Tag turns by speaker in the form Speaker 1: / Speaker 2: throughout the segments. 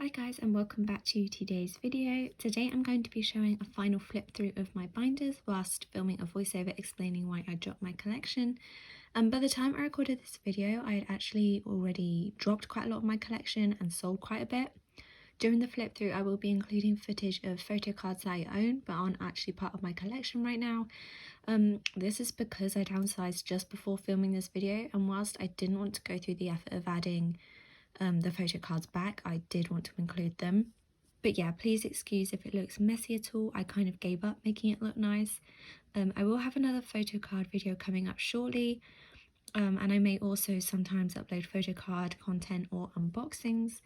Speaker 1: Hi guys, and welcome back to today's video. Today I'm going to be showing a final flip through of my binders whilst filming a voiceover explaining why I dropped my collection. By the time I recorded this video, I had actually already dropped quite a lot of my collection and sold quite a bit. During the flip through, I will be including footage of photo cards that I own but aren't actually part of my collection right now. This is because I downsized just before filming this video, and whilst I didn't want to go through the effort of adding the photo cards back, I did want to include them. But yeah, please excuse if it looks messy at all. I kind of gave up making it look nice. I will have another photo card video coming up shortly, and I may also sometimes upload photo card content or unboxings.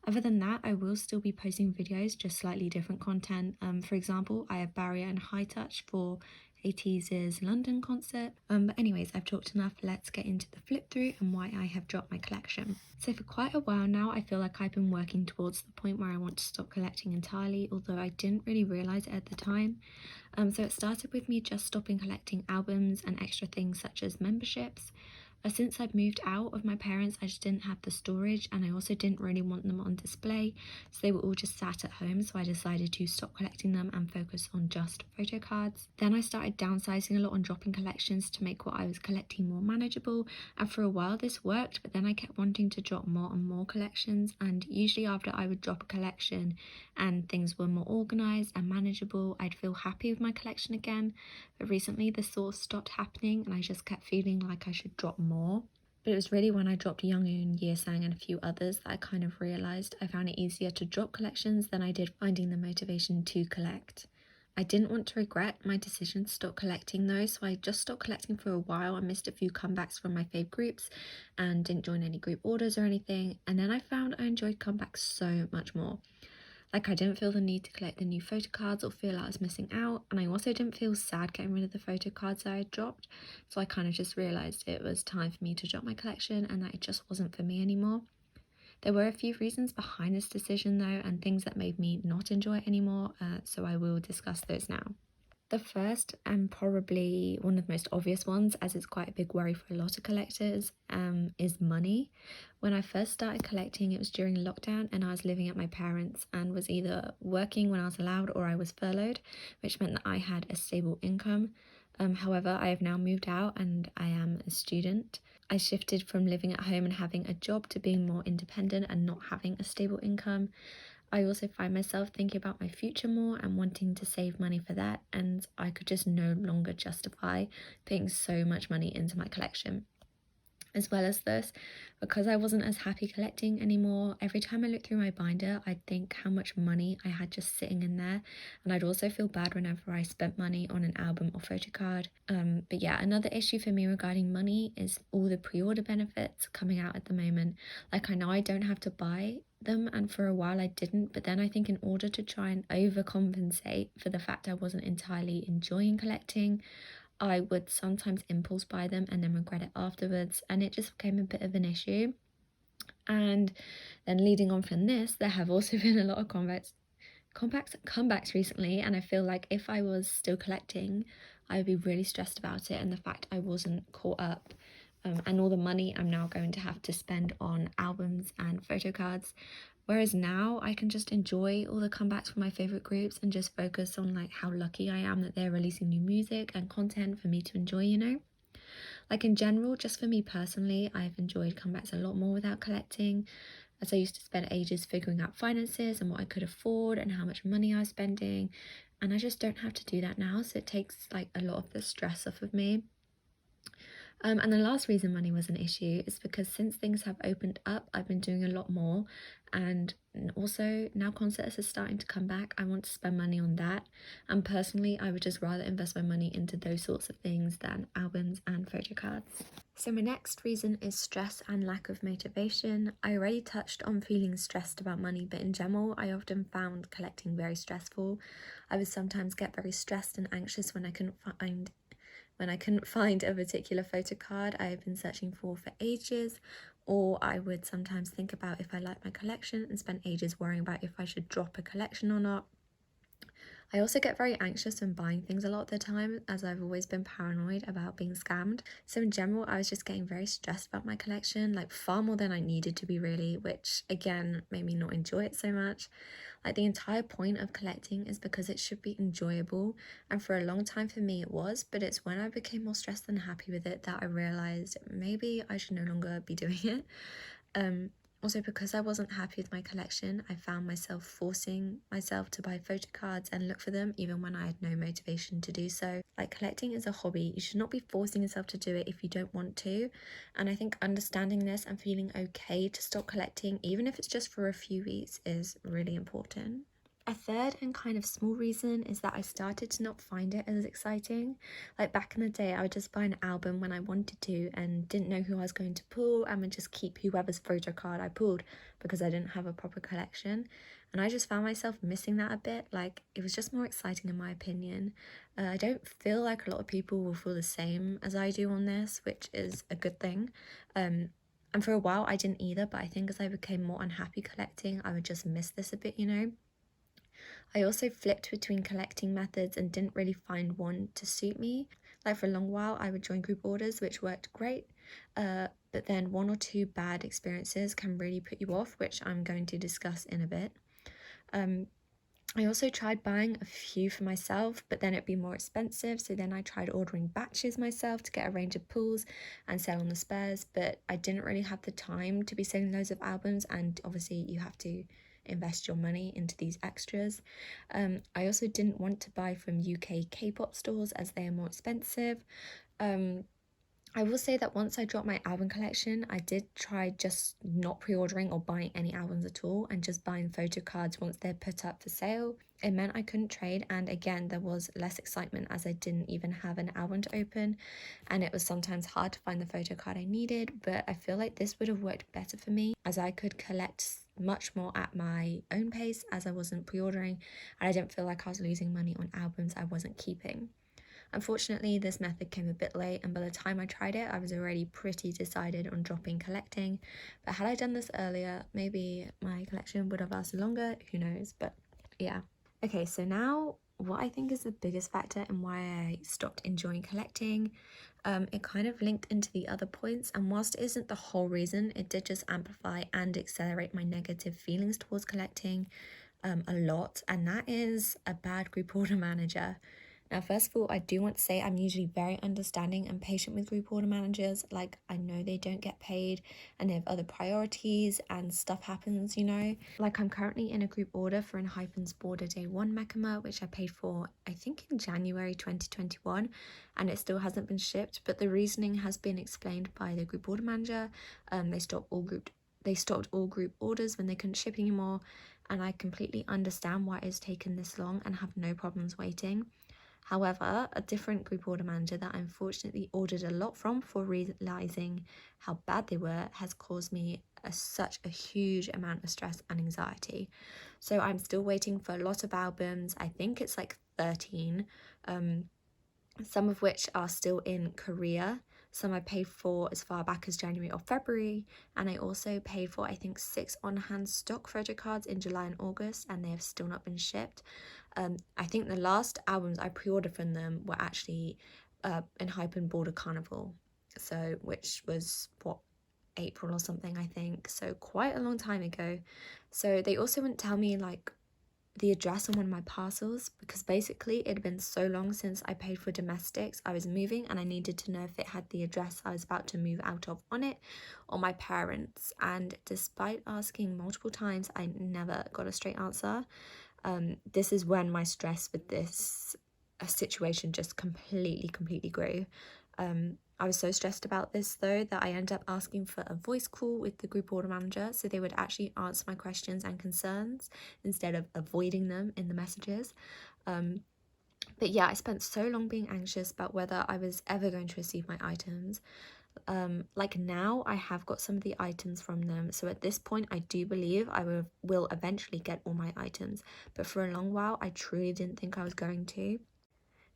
Speaker 1: Other than that, I will still be posting videos, just slightly different content. For example, I have Barrier and High Touch for ATEEZ's London concert. But anyways, I've talked enough. Let's get into the flip through and why I have dropped my collection. So for quite a while now, I feel like I've been working towards the point where I want to stop collecting entirely, although I didn't really realise it at the time. So it started with me just stopping collecting albums and extra things such as memberships. Since I'd moved out of my parents, I just didn't have the storage, and I also didn't really want them on display, so they were all just sat at home, so I decided to stop collecting them and focus on just photo cards. Then I started downsizing a lot and dropping collections to make what I was collecting more manageable, and for a while this worked, but then I kept wanting to drop more and more collections, and usually after I would drop a collection and things were more organised and manageable, I'd feel happy with my collection again. But recently this sort of stopped happening and I just kept feeling like I should drop more. But it was really when I dropped Youngoon, Yeosang and a few others that I kind of realised I found it easier to drop collections than I did finding the motivation to collect. I didn't want to regret my decision to stop collecting though, so I just stopped collecting for a while. I missed a few comebacks from my fave groups and didn't join any group orders or anything, and then I found I enjoyed comebacks so much more. Like, I didn't feel the need to collect the new photo cards or feel I was missing out, and I also didn't feel sad getting rid of the photo cards I had dropped, so I kind of just realised it was time for me to drop my collection and that it just wasn't for me anymore. There were a few reasons behind this decision though, and things that made me not enjoy it anymore, so I will discuss those now. The first, and probably one of the most obvious ones, as it's quite a big worry for a lot of collectors, is money. When I first started collecting, it was during lockdown and I was living at my parents' and was either working when I was allowed or I was furloughed, which meant that I had a stable income. However, I have now moved out and I am a student. I shifted from living at home and having a job to being more independent and not having a stable income. I also find myself thinking about my future more and wanting to save money for that, and I could just no longer justify putting so much money into my collection. As well as this, because I wasn't as happy collecting anymore, every time I look through my binder, I'd think how much money I had just sitting in there, and I'd also feel bad whenever I spent money on an album or photo card. But yeah, another issue for me regarding money is all the pre-order benefits coming out at the moment. Like, I know I don't have to buy them, and for a while I didn't, but then I think in order to try and overcompensate for the fact I wasn't entirely enjoying collecting, I would sometimes impulse buy them and then regret it afterwards, and it just became a bit of an issue. And then leading on from this, there have also been a lot of comebacks recently, and I feel like if I was still collecting, I would be really stressed about it and the fact I wasn't caught up, and all the money I'm now going to have to spend on albums and photo cards. Whereas now I can just enjoy all the comebacks from my favourite groups and just focus on like how lucky I am that they're releasing new music and content for me to enjoy, you know? Like, in general, just for me personally, I've enjoyed comebacks a lot more without collecting, as I used to spend ages figuring out finances and what I could afford and how much money I was spending, and I just don't have to do that now, so it takes like a lot of the stress off of me. And the last reason money was an issue is because since things have opened up, I've been doing a lot more, and also now concerts are starting to come back, I want to spend money on that, and personally I would just rather invest my money into those sorts of things than albums and photo cards. So my next reason is stress and lack of motivation. I already touched on feeling stressed about money, but in general I often found collecting very stressful. I would sometimes get very stressed and anxious when I couldn't find a particular photo card I had been searching for ages, or I would sometimes think about if I liked my collection and spend ages worrying about if I should drop a collection or not. I also get very anxious when buying things a lot of the time, as I've always been paranoid about being scammed. So in general, I was just getting very stressed about my collection, like far more than I needed to be really, which again made me not enjoy it so much. Like the entire point of collecting is because it should be enjoyable, and for a long time for me it was, but it's when I became more stressed than happy with it that I realized maybe I should no longer be doing it. Also, because I wasn't happy with my collection, I found myself forcing myself to buy photo cards and look for them even when I had no motivation to do so. Like, collecting is a hobby. You should not be forcing yourself to do it if you don't want to. And I think understanding this and feeling okay to stop collecting, even if it's just for a few weeks, is really important. A third and kind of small reason is that I started to not find it as exciting. Like back in the day, I would just buy an album when I wanted to and didn't know who I was going to pull, and would just keep whoever's photo card I pulled because I didn't have a proper collection. And I just found myself missing that a bit. Like, it was just more exciting in my opinion. I don't feel like a lot of people will feel the same as I do on this, which is a good thing. And for a while I didn't either, but I think as I became more unhappy collecting, I would just miss this a bit, you know. I also flipped between collecting methods and didn't really find one to suit me. Like for a long while, I would join group orders, which worked great. But then one or two bad experiences can really put you off, which I'm going to discuss in a bit. I also tried buying a few for myself, but then it'd be more expensive. So then I tried ordering batches myself to get a range of pulls and sell on the spares, but I didn't really have the time to be selling loads of albums, and obviously you have to invest your money into these extras. I also didn't want to buy from UK K-pop stores as they are more expensive. I will say that once I dropped my album collection, I did try just not pre-ordering or buying any albums at all and just buying photo cards once they're put up for sale. It meant I couldn't trade, and again there was less excitement as I didn't even have an album to open, and it was sometimes hard to find the photo card I needed. But I feel like this would have worked better for me as I could collect much more at my own pace as I wasn't pre-ordering, and I didn't feel like I was losing money on albums I wasn't keeping. Unfortunately, this method came a bit late, and by the time I tried it, I was already pretty decided on dropping collecting. But had I done this earlier, maybe my collection would have lasted longer, who knows, but yeah. Okay, so now what I think is the biggest factor in why I stopped enjoying collecting. It kind of linked into the other points, and whilst it isn't the whole reason, it did just amplify and accelerate my negative feelings towards collecting a lot, and that is a bad group order manager. Now, first of all, I do want to say I'm usually very understanding and patient with group order managers. Like, I know they don't get paid and they have other priorities and stuff happens, you know. Like, I'm currently in a group order for Hypen's Border Day 1 Mekama, which I paid for, I think, in January 2021, and it still hasn't been shipped. But the reasoning has been explained by the group order manager. They stopped all group orders when they couldn't ship anymore, and I completely understand why it's taken this long and have no problems waiting. However, a different group order manager that I unfortunately ordered a lot from for realizing how bad they were has caused me such a huge amount of stress and anxiety. So I'm still waiting for a lot of albums. I think it's like 13, some of which are still in Korea. Some I paid for as far back as January or February, and I also paid for, I think, 6 on-hand stock photo cards in July and August, and they have still not been shipped. I think the last albums I pre-ordered from them were actually Hypen Border Carnival, so which was what, April or something, I think, so quite a long time ago. So they also wouldn't tell me like the address on one of my parcels, because basically it had been so long since I paid for domestics. I was moving and I needed to know if it had the address I was about to move out of on it, or my parents, and despite asking multiple times, I never got a straight answer. This is when my stress with this situation just completely grew. I was so stressed about this though that I ended up asking for a voice call with the group order manager so they would actually answer my questions and concerns instead of avoiding them in the messages. But yeah, I spent so long being anxious about whether I was ever going to receive my items. Like now I have got some of the items from them, so at this point I do believe I will eventually get all my items, but for a long while I truly didn't think I was going to.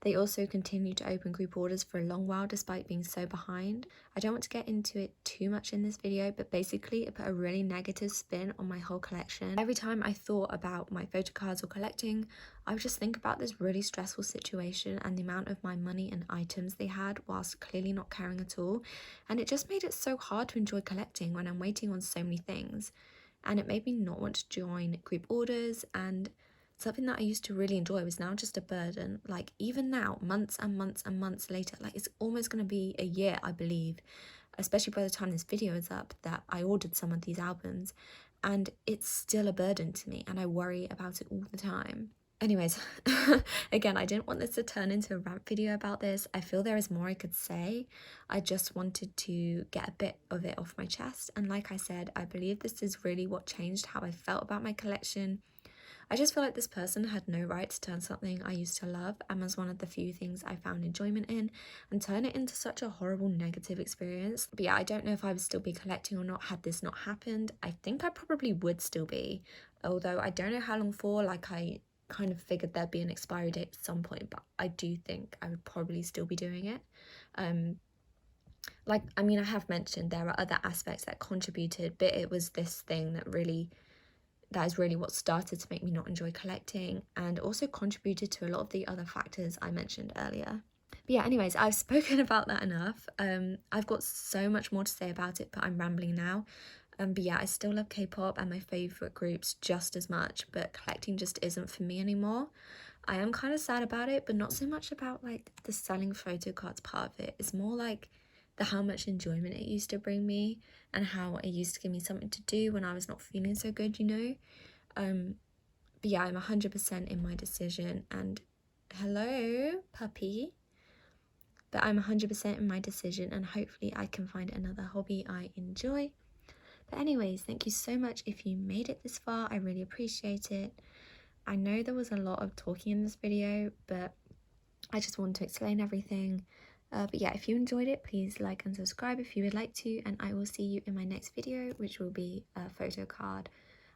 Speaker 1: They also continue to open group orders for a long while despite being so behind. I don't want to get into it too much in this video, but basically it put a really negative spin on my whole collection. Every time I thought about my photo cards or collecting, I would just think about this really stressful situation and the amount of my money and items they had whilst clearly not caring at all. And it just made it so hard to enjoy collecting when I'm waiting on so many things. And it made me not want to join group orders, and something that I used to really enjoy was now just a burden. Like even now, months and months and months later, like it's almost going to be a year, I believe, especially by the time this video is up, that I ordered some of these albums, and it's still a burden to me and I worry about it all the time. Anyways, again, I didn't want this to turn into a rant video about this. I feel there is more I could say. I just wanted to get a bit of it off my chest. And like I said, I believe this is really what changed how I felt about my collection. I just feel like this person had no right to turn something I used to love and was one of the few things I found enjoyment in and turn it into such a horrible negative experience. But yeah, I don't know if I would still be collecting or not had this not happened. I think I probably would still be, although I don't know how long for. Like, I kind of figured there'd be an expiry date at some point, but I do think I would probably still be doing it. Like, I mean, I have mentioned there are other aspects that contributed, but it was this thing that is really what started to make me not enjoy collecting, and also contributed to a lot of the other factors I mentioned earlier. But yeah, anyways, I've spoken about that enough. I've got so much more to say about it, but I'm rambling now. But yeah, I still love K-pop and my favourite groups just as much, but collecting just isn't for me anymore. I am kind of sad about it, but not so much about like the selling photo cards part of it. It's more like how much enjoyment it used to bring me and how it used to give me something to do when I was not feeling so good, you know. But yeah, I'm 100% in my decision, and hello puppy, but I'm 100% in my decision, and hopefully I can find another hobby I enjoy. But anyways, thank you so much if you made it this far. I really appreciate it. I know there was a lot of talking in this video, but I just wanted to explain everything. But yeah, if you enjoyed it, please like and subscribe if you would like to, and I will see you in my next video, which will be a photo card.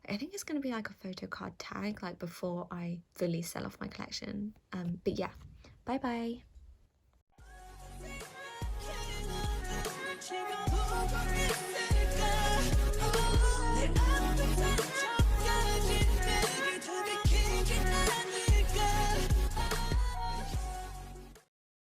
Speaker 1: I think it's going to be like a photo card tag, like before I fully sell off my collection. But yeah, bye bye.